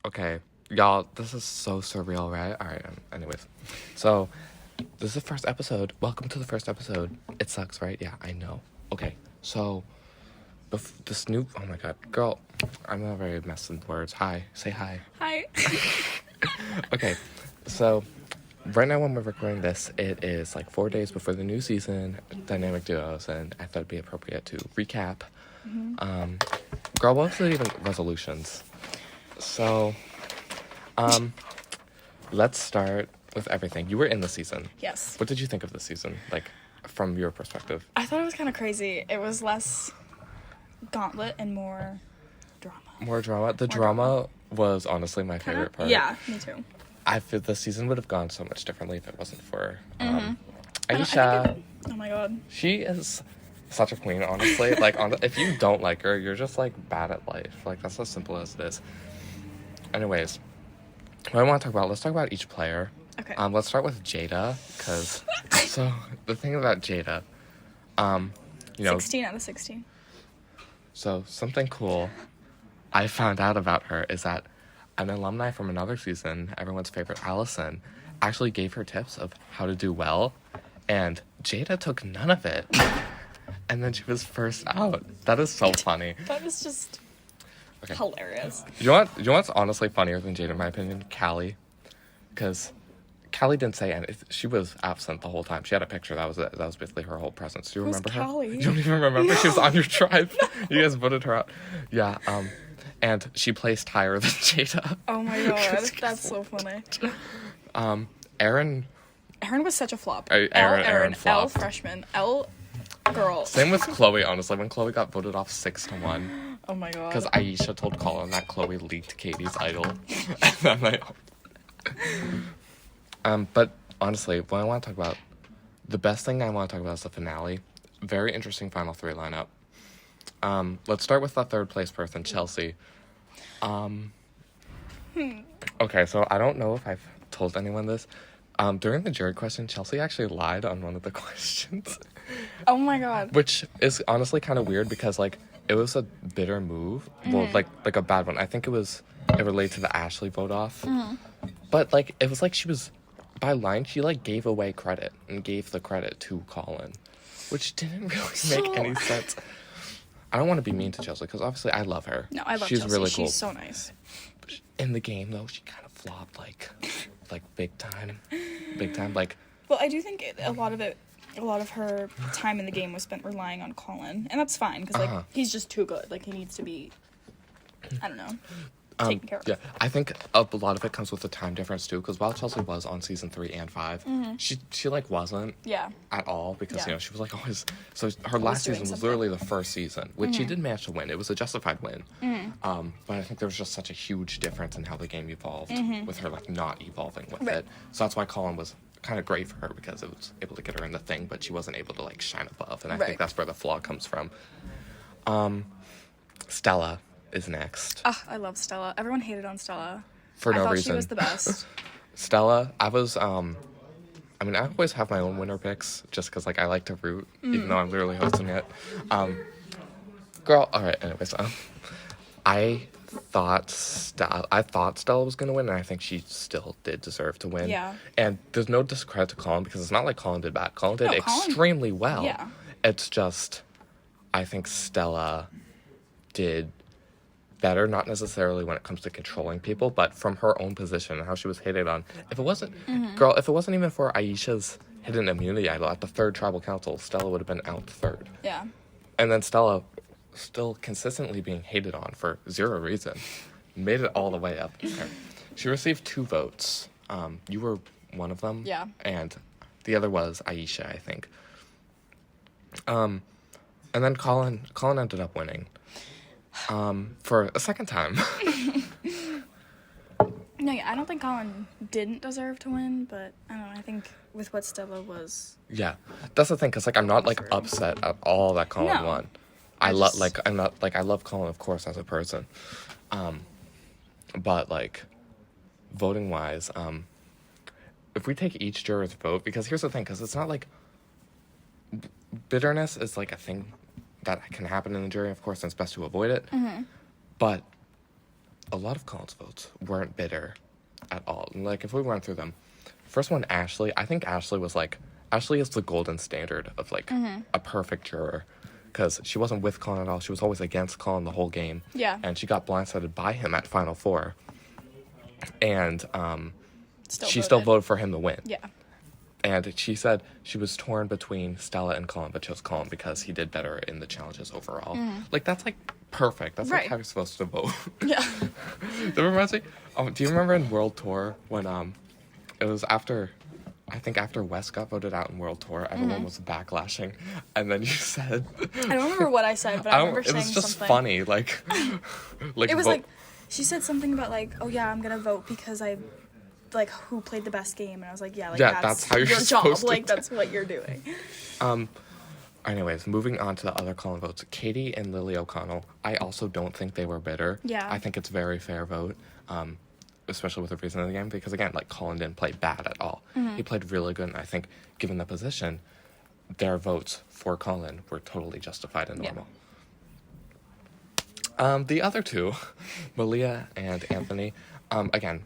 Okay, y'all, this is so surreal, right? All right, anyways. So, this is the first episode. Welcome to the first episode. It sucks, right? Yeah, I know. Okay, so, this new. Oh my god, girl, I'm not very messed with words. Hi, say hi. Hi. Okay, so, right now when we're recording this, it is like 4 days before the new season, Dynamic Duos, and I thought it'd be appropriate to recap. Girl, what was the even resolutions? So, let's start with everything. You were in the season. Yes. What did you think of the season, like, from your perspective? I thought it was kind of crazy. It was less gauntlet and more drama. More drama? The drama was honestly my favorite part. Yeah, me too. I feel the season would have gone so much differently if it wasn't for I Aisha. think oh my god. She is such a queen, honestly. Like, if you don't like her, you're just, like, bad at life. Like, that's as simple as it is. Anyways, what I want to talk about, let's talk about each player. Okay. Let's start with Jada, because, so, the thing about Jada, you know, 16 out of 16. so something cool I found out about her is that an alumni from another season, everyone's favorite Allison, actually gave her tips of how to do well, and Jada took none of it. And then she was first out. That is so funny. That was just Okay. hilarious. You know what's honestly funnier than Jada, in my opinion? Callie. Because Callie didn't say anything. She was absent the whole time. She had a picture. That was basically her whole presence. Do you Who's remember her? Callie? You don't even remember? She was on your tribe. You guys voted her out. Yeah, and she placed higher than Jada. Oh my god, that's so funny. Erin, Erin was such a flop. Erin L flopped. freshman. L girl. Same with Chloe, honestly. When Chloe got voted off 6-1. Oh my god. Because Aisha told Colin that Chloe leaked Katie's idol. And then but honestly, what I want to talk about, the best thing I want to talk about is the finale. Very interesting final three lineup. Let's start with the third place person, Chelsea. Okay, so I don't know if I've told anyone this. During the jury question, Chelsea actually lied on one of the questions. Oh my god. Which is honestly kind of weird because, like, it was a bitter move. Well, like a bad one. I think it related to the Ashley vote off. But, like, it was like she was, by line, she, like, gave away credit and gave the credit to Colin. Which didn't really make any sense. I don't want to be mean to Chelsea because obviously I love her. No, I love She's Chelsea. really cool. She's so nice. In the game, though, she kind of flopped, like big time. Big time, like... Well, I do think a lot of her time in the game was spent relying on Colin, and that's fine because like he's just too good. Like he needs to be, I don't know, taken care of. Yeah, I think a lot of it comes with the time difference too. Because while Chelsea was on season 3 and 5, she like wasn't Yeah. at all because Yeah. she was like always. So her last doing season was something. literally the first season, which she did manage to win. It was a justified win. But I think there was just such a huge difference in how the game evolved with her like not evolving with Right. it. So that's why Colin was kind of great for her because it was able to get her in the thing, but she wasn't able to like shine above. And I Right. think that's where the flaw comes from. Stella is next. I love Stella. Everyone hated on Stella. For no I thought reason. she was the best. Stella, I was, I mean, I always have my own winner picks just because, like, I like to root, even though I'm literally hosting it. Girl, all right, anyways, I thought Stella was going to win, and I think she still did deserve to win. Yeah. And there's no discredit to Colin because it's not like Colin did bad. Colin did No, Colin- extremely well. Yeah. It's just, I think Stella did better, not necessarily when it comes to controlling people, but from her own position and how she was hated on. If it wasn't, girl, if it wasn't even for Aisha's hidden immunity idol at the third tribal council, Stella would have been out third. Yeah. And then Stella, still consistently being hated on for zero reason, made it all the way up there. She received 2 votes. You were one of them. Yeah. And the other was Aisha, I think. And then Colin ended up winning. For a second time. No, yeah, I don't think Colin didn't deserve to win, but I don't know. I think with what Stella was, Yeah, that's the thing, because, like, I'm not, like, upset at all that Colin No. won. I I love, just- like, I'm not, like, I love Colin, of course, as a person. But, like, voting-wise, if we take each juror's vote, because here's the thing, because it's not, like, bitterness is, like, a thing that can happen in the jury, of course, and it's best to avoid it. But a lot of Colin's votes weren't bitter at all. And, like, if we went through them, first one, Ashley. I think Ashley is the golden standard of, like, a perfect juror. Because she wasn't with Colin at all. She was always against Colin the whole game. Yeah. And she got blindsided by him at Final Four. And she still voted for him to win. Yeah. And she said she was torn between Stella and Colin, but chose Colin because he did better in the challenges overall. Like, that's, like, perfect. That's, like, Right. how you're supposed to vote. Yeah. That reminds me, do you remember in World Tour when, it was after West got voted out in World Tour, everyone was backlashing, and then you said... I don't remember what I said, but I remember saying something. It was just something. funny, like... It was like, she said something about, like, oh yeah, I'm gonna vote because I, like, who played the best game, and I was like, yeah, like, Yeah, that's how you're your job, supposed to like, do that's what you're doing. Anyways, moving on to the other Colin votes. Katie and Lily O'Connell, I also don't think they were bitter. Yeah. I think it's a very fair vote, especially with the reason of the game, because, again, like, Colin didn't play bad at all. He played really good, and I think, given the position, their votes for Colin were totally justified and normal. The other two, Malia and Anthony, again,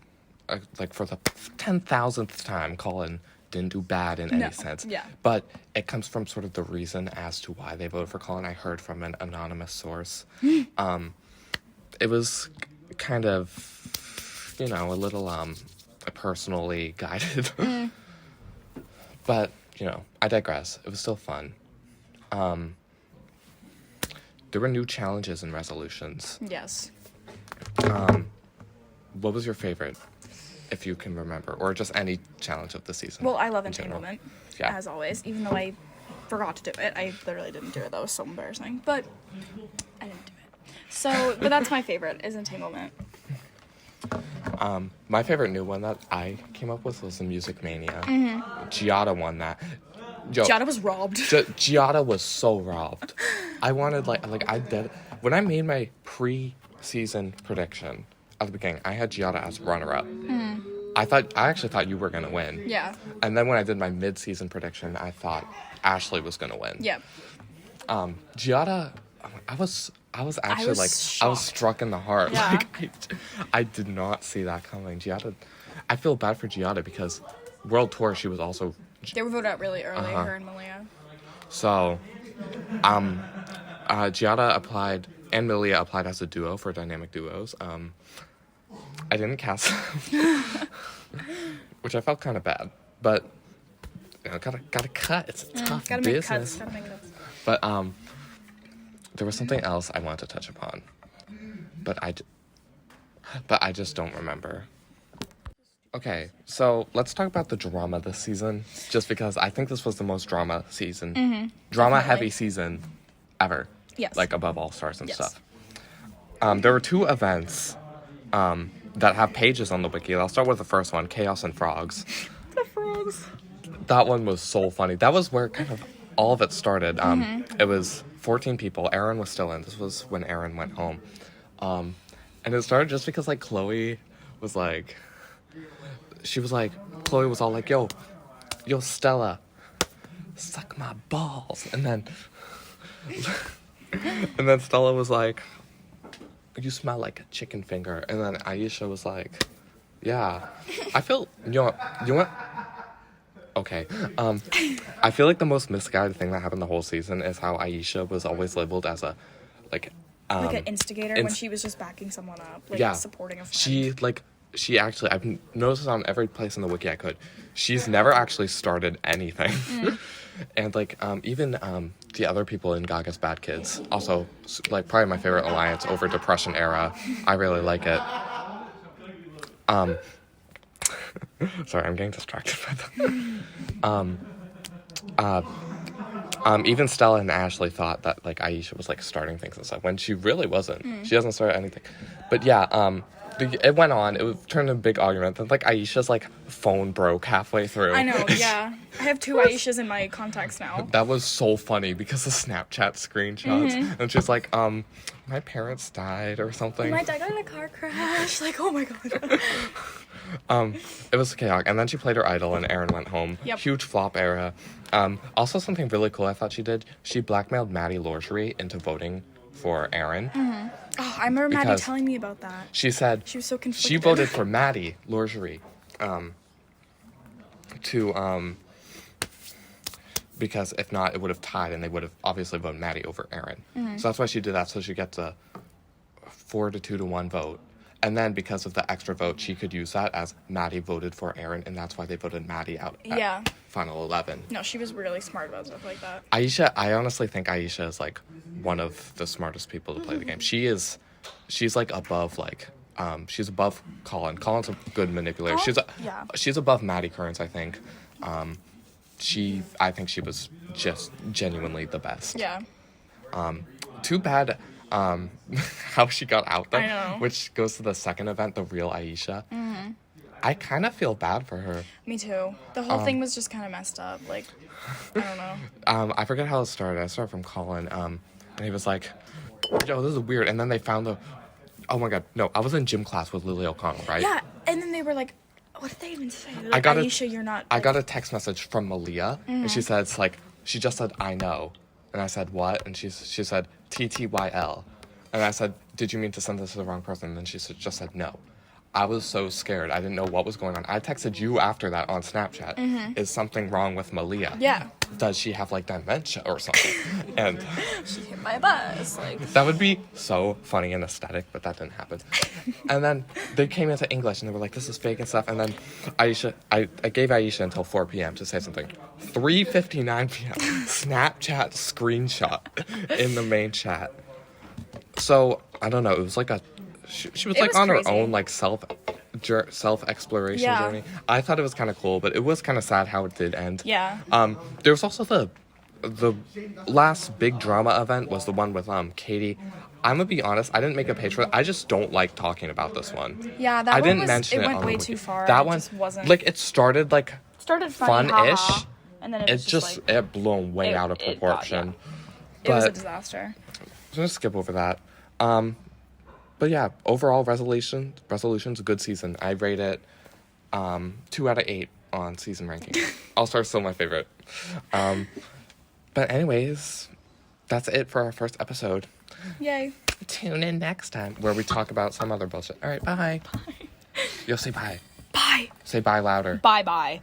like, for the 10,000th time, Colin didn't do bad in any sense. Yeah. But it comes from sort of the reason as to why they voted for Colin. I heard from an anonymous source. It was kind of, a little personally guided. But, I digress. It was still fun. There were new challenges and resolutions. Yes. What was your favorite, if you can remember, or just any challenge of the season? Well, I love in general? Entanglement, Yeah. as always, even though I forgot to do it. I literally didn't do it. That was so embarrassing, but I didn't do it. So, but that's my favorite, is Entanglement. My favorite new one that I came up with was the Music Mania. Giada won that. Giada was robbed. Giada was so robbed. I wanted, I did. When I made my pre-season prediction at the beginning, I had Giada as runner-up. I actually thought you were going to win. Yeah. And then when I did my mid-season prediction, I thought Ashley was going to win. Yeah. Giada, I was actually, was I shocked. was struck in the heart. Yeah. Like, I did not see that coming. Giada, I feel bad for Giada because World Tour, she was also... They were voted out really early, her and Malia. So, Giada applied, and Malia applied as a duo for dynamic duos. I didn't cast them, which I felt kind of bad, but, gotta cut. It's a tough Gotta make business. cuts. Gotta make cuts. But, there was something else I wanted to touch upon, but I just don't remember. Okay, so let's talk about the drama this season, just because I think this was the most drama season, drama-heavy season ever. Yes. Like, above All Stars and Yes. stuff. There were two events that have pages on the wiki. I'll start with the first one, Chaos and Frogs. The frogs. That one was so funny. That was where kind of all of it started. It was 14 people. Aaron was still in. This was when Aaron went home. And it started just because, like, Chloe was like... Chloe was all like, yo, Stella, suck my balls. And then Stella was like, you smell like a chicken finger. And then Aisha was like, yeah, I feel, you know what? Okay. I feel like the most misguided thing that happened the whole season is how Aisha was always labeled as a, like an instigator when she was just backing someone up, like supporting a friend. She actually, I've noticed on every place in the wiki I could, she's never actually started anything. And, like, even the other people in Gaga's Bad Kids, also, like, probably my favorite alliance over Depression Era. I really like it. Sorry, I'm getting distracted by that. Even Stella and Ashley thought that, like, Aisha was, like, starting things and stuff, when she really wasn't. She hasn't started anything. But, yeah, it went on. It turned into a big argument. Then, like, Aisha's, like, phone broke halfway through. I know, yeah. I have 2 Aishas in my contacts now. That was so funny because the Snapchat screenshots. And she's like, my parents died or something. My dad got in a car crash. Like, oh my god. It was chaotic. And then she played her idol and Aaron went home. Yep. Huge flop era. Also something really cool I thought she did. She blackmailed Maddie Lorgery into voting for Aaron. Oh, I remember Maddie Because telling me about that. she said She was so conflicted. she voted for Maddie Laugerie, because if not, it would have tied, and they would have obviously voted Maddie over Aaron. So that's why she did that, so she gets a 4-2-1 vote. And then because of the extra vote, she could use that as Maddie voted for Aaron, and that's why they voted Maddie out at Final 11. No, she was really smart about stuff like that. Aisha, I honestly think Aisha is like one of the smartest people to play the game. She's like above she's above Colin. Colin's a good manipulator. She's above Maddie Kearns, I think. I think she was just genuinely the best. Yeah. Too bad how she got out though, I know. which goes to the second event, the real Aisha. I kind of feel bad for her. Me too. The whole thing was just kind of messed up. Like, I don't know. I forget how it started. I started from Colin, and he was like, yo, this is weird. And then they found oh my god, no, I was in gym class with Lily O'Connell, right? Yeah, and then they were like, what did they even say? Like, I got Aisha, you're not. I got a text message from Malia, and she says, like, she just said, I know. And I said, what? And she said, TTYL. And I said, did you mean to send this to the wrong person? And then she just said, no. I was so scared. I didn't know what was going on. I texted you after that on Snapchat. Is something wrong with Malia? Yeah. Does she have, like, dementia or something? And She hit by a bus. Like, that would be so funny and aesthetic, but that didn't happen. And then they came into English, and they were like, this is fake and stuff. And then Aisha, I gave Aisha until 4 p.m. to say something. 3:59 p.m. Snapchat screenshot in the main chat. So, I don't know. It was like she was like on crazy. her own, like self-exploration Yeah. journey. I thought it was kind of cool, but it was kind of sad how it did end. yeah. There was also the last big drama event was the one with Katie. I'm gonna be honest, I didn't make a page for it. I just don't like talking about this one. Yeah, that I one didn't was, mention it went on way the too far. That It one just wasn't. like it started like started funny, fun-ish. haha, and then it was just like, it blown way it- out of it got- proportion. it was a But disaster. I'm gonna skip over that. But yeah, overall resolution's a good season. I rate it 2 out of 8 on season ranking. All-Star's still my favorite. But anyways, that's it for our first episode. Yay. Tune in next time where we talk about some other bullshit. All right, bye. You'll say bye. Bye. Say bye louder. Bye bye.